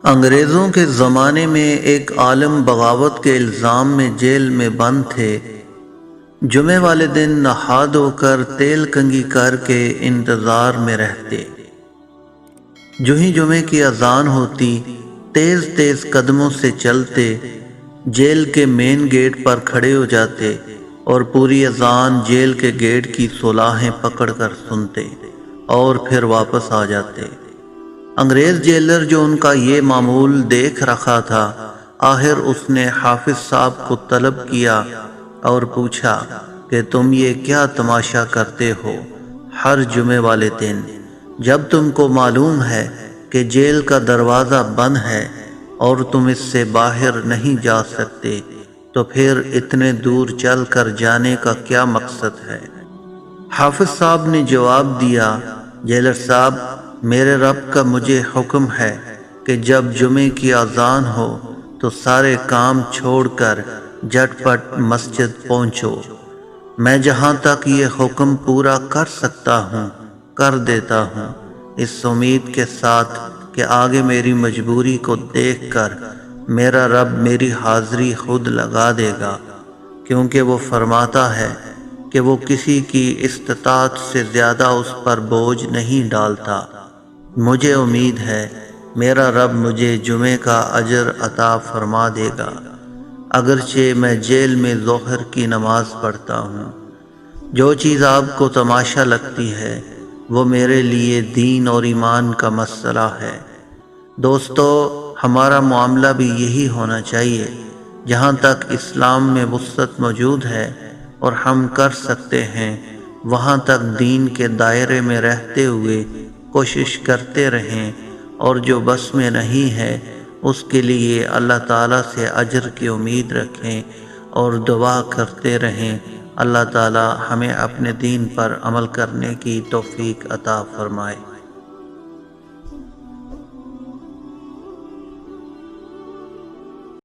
انگریزوں کے زمانے میں ایک عالم بغاوت کے الزام میں جیل میں بند تھے۔ جمعے والے دن نہا دھو کر تیل کنگھی کر کے انتظار میں رہتے۔ جو ہی جمعے کی اذان ہوتی تیز تیز قدموں سے چلتے، جیل کے مین گیٹ پر کھڑے ہو جاتے اور پوری اذان جیل کے گیٹ کی صلاحیں پکڑ کر سنتے اور پھر واپس آ جاتے۔ انگریز جیلر جو ان کا یہ معمول دیکھ رکھا تھا، آخر اس نے حافظ صاحب کو طلب کیا اور پوچھا کہ تم یہ کیا تماشا کرتے ہو ہر جمعے والے دن، جب تم کو معلوم ہے کہ جیل کا دروازہ بند ہے اور تم اس سے باہر نہیں جا سکتے، تو پھر اتنے دور چل کر جانے کا کیا مقصد ہے؟ حافظ صاحب نے جواب دیا، جیلر صاحب، میرے رب کا مجھے حکم ہے کہ جب جمعے کی اذان ہو تو سارے کام چھوڑ کر جھٹ پٹ مسجد پہنچو۔ میں جہاں تک یہ حکم پورا کر سکتا ہوں کر دیتا ہوں، اس امید کے ساتھ کہ آگے میری مجبوری کو دیکھ کر میرا رب میری حاضری خود لگا دے گا، کیونکہ وہ فرماتا ہے کہ وہ کسی کی استطاعت سے زیادہ اس پر بوجھ نہیں ڈالتا۔ مجھے امید ہے میرا رب مجھے جمعے کا اجر عطا فرما دے گا، اگرچہ میں جیل میں ظہر کی نماز پڑھتا ہوں۔ جو چیز آپ کو تماشا لگتی ہے وہ میرے لیے دین اور ایمان کا مسئلہ ہے۔ دوستو، ہمارا معاملہ بھی یہی ہونا چاہیے۔ جہاں تک اسلام میں وسعت موجود ہے اور ہم کر سکتے ہیں، وہاں تک دین کے دائرے میں رہتے ہوئے کوشش کرتے رہیں، اور جو بس میں نہیں ہے اس کے لیے اللہ تعالیٰ سے اجر کی امید رکھیں اور دعا کرتے رہیں۔ اللہ تعالیٰ ہمیں اپنے دین پر عمل کرنے کی توفیق عطا فرمائے۔